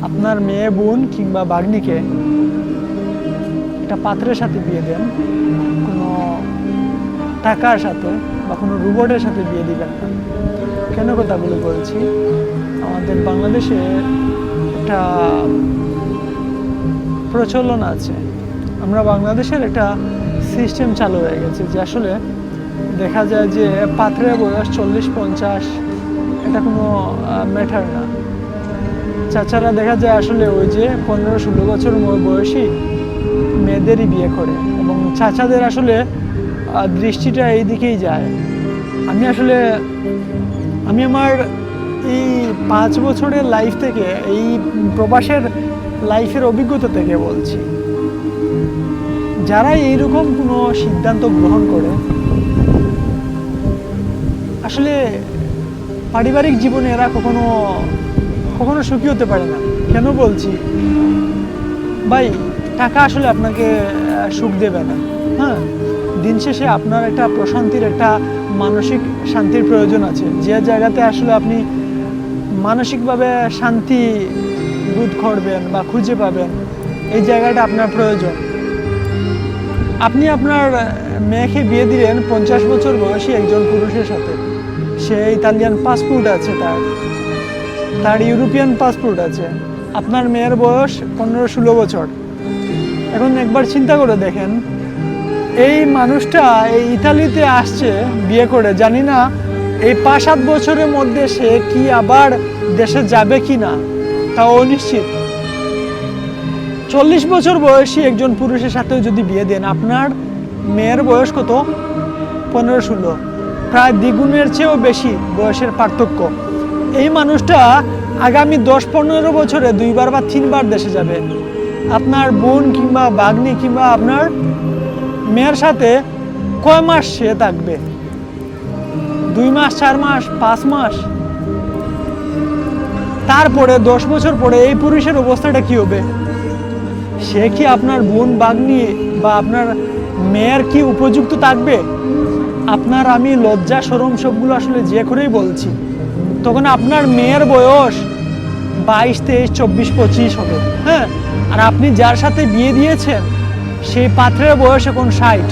আপনার মেয়ে বোন কিংবা ভাগ্নিকে একটা পাত্রের সাথে বিয়ে দেন, কোনো টাকার সাথে বা কোনো রোবটের সাথে বিয়ে দিবেন না। কেন কথাগুলো বলছি, আমাদের বাংলাদেশে একটা প্রচলন আছে, আমরা বাংলাদেশের একটা সিস্টেম চালু হয়ে গেছে যে আসলে দেখা যায় যে পাত্রের বয়স 40-50 এটা কোনো ম্যাটার না। চাচারা দেখা যায় আসলে ওই যে 15-16 বছর বয়সী মেয়েদেরই বিয়ে করে এবং চাচাদের আসলে দৃষ্টিটা এই দিকেই যায়। আমি আমার এই 5 বছরের লাইফ থেকে, এই প্রবাসের লাইফের অভিজ্ঞতা থেকে বলছি, যারা এইরকম কোনো সিদ্ধান্ত গ্রহণ করে আসলে পারিবারিক জীবনে এরা কখনো কখনো সুখী হতে পারে না। কেন বলছি ভাই, টাকা আসলে আপনাকে সুখ দেবে না। হ্যাঁ, দিন শেষে আপনার একটা প্রশান্তির, একটা মানসিক শান্তির প্রয়োজন আছে। যে জায়গাতে আসলে আপনি মানসিকভাবে শান্তি বোধ করবেন বা খুঁজে পাবেন, এই জায়গাটা আপনার প্রয়োজন। আপনি আপনার মেয়েকে বিয়ে দিলেন 50 বছর বয়সী একজন পুরুষের সাথে, সে ইতালিয়ান পাসপোর্ট আছে, তার ইউরোপিয়ান পাসপোর্ট আছে। আপনার মেয়ের বয়স 15-16 বছর। এখন একবার চিন্তা করে দেখেন, এই মানুষটা এই ইতালিতে আসছে বিয়ে করে, জানি না এই 5-7 বছরের মধ্যে সে কি আবার দেশে যাবে কি না, তাও অনিশ্চিত। 40 বছর বয়সী একজন পুরুষের সাথে যদি বিয়ে দেন, আপনার মেয়ের বয়স কত? 15-16, প্রায় দ্বিগুণের চেয়েও বেশি বয়সের পার্থক্য। এই মানুষটা আগামী 10-15 বছরে 2বার বা 3বার দেশে যাবে। আপনার বোন কিংবা ভাগ্নি কিংবা আপনার মেয়ের সাথে কয় মাস সে থাকবে? 2 মাস, 4 মাস, 5 মাস? তারপরে 10 বছর পরে এই পুরুষের অবস্থাটা কি হবে? সে কি আপনার বোন ভাগ্নি বা আপনার মেয়ের কি উপযুক্ত থাকবে? আপনার আমি লজ্জা শরম সবগুলো আসলে যে করেই বলছি, তখন আপনার মেয়ের বয়স 22-23, 24-25 হবে। হ্যাঁ, আর আপনি যার সাথে বিয়ে দিয়েছেন সেই পাত্রের বয়স এখন 60।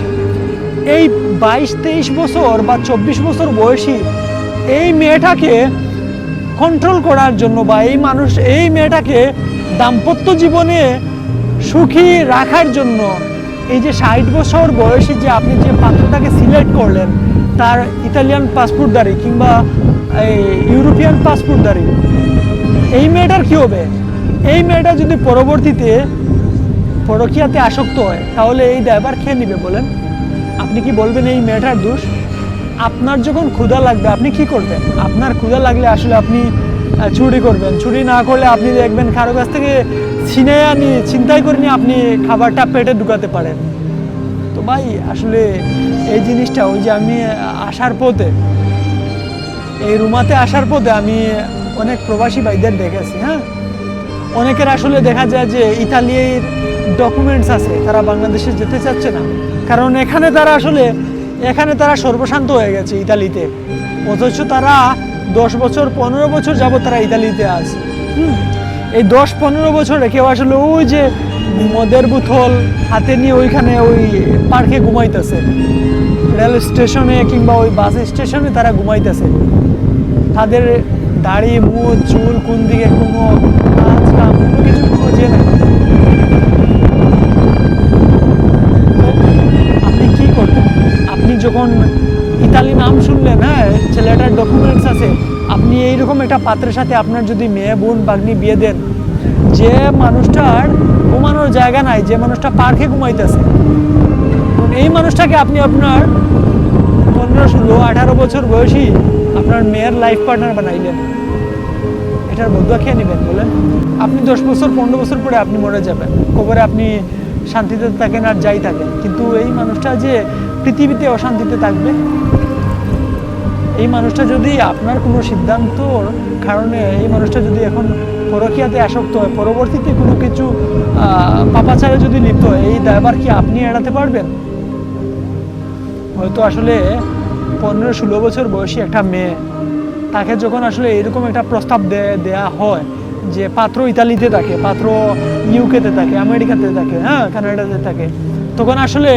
এই 22-23 বছর বা 24 বছর বয়সী এই মেয়েটাকে কন্ট্রোল করার জন্য বা এই মেয়েটাকে দাম্পত্য জীবনে সুখী রাখার জন্য, এই যে 60 বছর বয়সী যে আপনি যে পাত্রটাকে সিলেক্ট করলেন, তার ইতালিয়ান পাসপোর্টধারী কিংবা ইউরোপিয়ান পাসপোর্টধারী, এই মেয়েটার কি হবে? এই মেয়েটা যদি পরবর্তীতে পরকীয়াতে আসক্ত হয়, তাহলে এই দায়ভার খেয়ে নিবে বলেন? আপনি কি বলবেন এই মেয়েটার দোষ? আপনার যখন ক্ষুধা লাগবে আপনি কি করবেন? আপনার ক্ষুধা লাগলে আসলে আপনি চুরি করবেন। চুরি না করলে আপনি দেখবেন কারো কাছ থেকে ছিনতাই করে নিয়ে আপনি খাবারটা পেটে ঢুকাতে পারেন। তো ভাই আসলে এই জিনিসটা, ওই যে আমি আসার পথে, এই রুমাতে আসার পথে আমি অনেক প্রবাসী ভাইদের দেখেছি। হ্যাঁ, অনেকের আসলে দেখা যায় যে ইতালির ডকুমেন্টস আছে, তারা বাংলাদেশে যেতে চাচ্ছে না, কারণ এখানে তারা সর্বশান্ত হয়ে গেছে ইতালিতে, অথচ তারা 10 বছর 15 বছর যাবত তারা ইতালিতে আছে। এই 10-15 বছরে কেউ আসলে ওই যে মদের বোতল হাতে নিয়ে ওইখানে ওই পার্কে ঘুমাইতেছে, রেল স্টেশনে কিংবা ওই বাস স্টেশনে তারা ঘুমাইতেছে। তাদের দাড়ি, মুখ, চুল কোন দিকে, কোনো কিছু খোঁজে না। আপনি কি করবেন? আপনি যখন ইতালি নাম শুনলেন, হ্যাঁ ছেলেটার ডকুমেন্টস আছে, আপনি এইরকম একটা পাত্রের সাথে আপনার যদি মেয়ে বোন ভাগ্নি বিয়ে দেন, যে মানুষটার ঘুমানোর জায়গা নাই, যে মানুষটা পার্কে ঘুমাইতেছে, এই মানুষটাকে আপনি আপনার 15-16-18 বছর বয়সী আপনার মেয়ের লাইফ পার্টনার বানাইলেন, এটার বদুয়া খেয়ে নেবেন বলেন? আপনি 10 বছর 15 বছর পরে আপনি মরে যাবেন, কবরে আপনি শান্তিতে থাকেন আর যাই থাকেন, কিন্তু এই মানুষটা যে পৃথিবীতে অশান্তিতে থাকবে। এই মানুষটা যদি আপনার কোনো সিদ্ধান্তর কারণে এই মানুষটা যদি এখন পরকীয়াতে আসক্ত হয়, পরবর্তীতে কোনো কিছু পাপাচারে যদি লিপ্ত হয়, এই দায়ভার কি আপনি এড়াতে পারবেন? হয়তো আসলে 15-16 বছর বয়সী একটা মেয়ে, তাকে যখন আসলে এরকম একটা প্রস্তাব দেয়া হয় যে পাত্র ইতালিতে থাকে, পাত্র ইউকেতে থাকে, আমেরিকাতে থাকে, হ্যাঁ কানাডাতে থাকে, তখন আসলে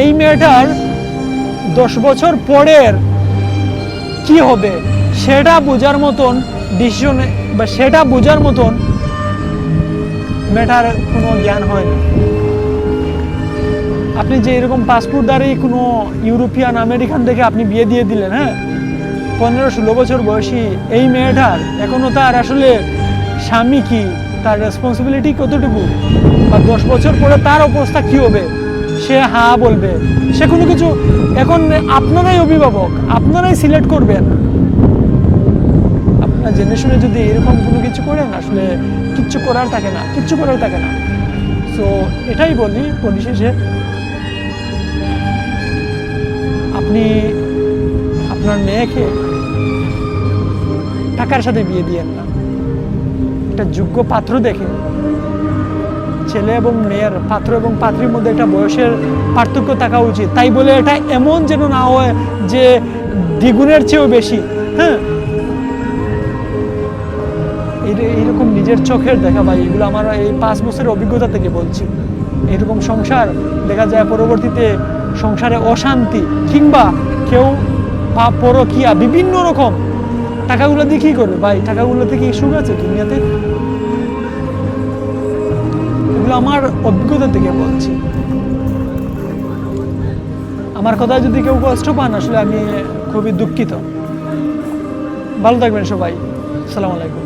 এই মেয়েটার 10 বছর পরের কি হবে সেটা বোঝার মতন ডিসিশন বা সেটা বোঝার মতন মেয়েটার কোনো জ্ঞান হয় না। আপনি যে এরকম পাসপোর্টধারী কোনো ইউরোপিয়ান আমেরিকান দেখে আপনি বিয়ে দিয়ে দিলেন, হ্যাঁ 15-16 বছর বয়সী এই মেয়েটার এখনো তার আসলে স্বামী কি, তার রেসপন্সিবিলিটি কতটুকু, বা 10 বছর পরে তার অবস্থা কি হবে, সে হ্যাঁ বলবে, সে কোনো কিছু, এখন আপনারাই অভিভাবক, আপনারাই সিলেক্ট করবেন। আপনারা জেনে শুনে যদি এরকম কোনো কিছু করেন আসলে কিচ্ছু করার থাকে না, কিচ্ছু করার থাকে না। সো এটাই বলি পরিশেষে, আপনি আপনার মেয়েকে টাকার সাথে বিয়ে দিয়েন না, একটা যোগ্য পাত্র দেখে। ছেলে এবং মেয়ের, পাত্র এবং পাত্রীর মধ্যে একটা বয়সের পার্থক্য থাকা উচিত, তাই বলে এটা এমন যেন না হয় যে দ্বিগুণের চেয়েও বেশি। হ্যাঁ এইরকম নিজের চোখের দেখা ভাই, এগুলো আমার এই 5 বছরের অভিজ্ঞতা থেকে বলছি। এরকম সংসার দেখা যায় পরবর্তীতে সংসারে অশান্তি, কিংবা কেউ পরকিয়া, বিভিন্ন রকম। টাকাগুলো দিয়ে কি করবে ভাই? টাকাগুলোতে কি সুখ আছে দুনিয়াতে? এগুলো আমার অভিজ্ঞতা থেকে বলছি। আমার কথা যদি কেউ কষ্ট পান আসলে আমি খুবই দুঃখিত। ভালো থাকবেন সবাই। আসসালামু আলাইকুম।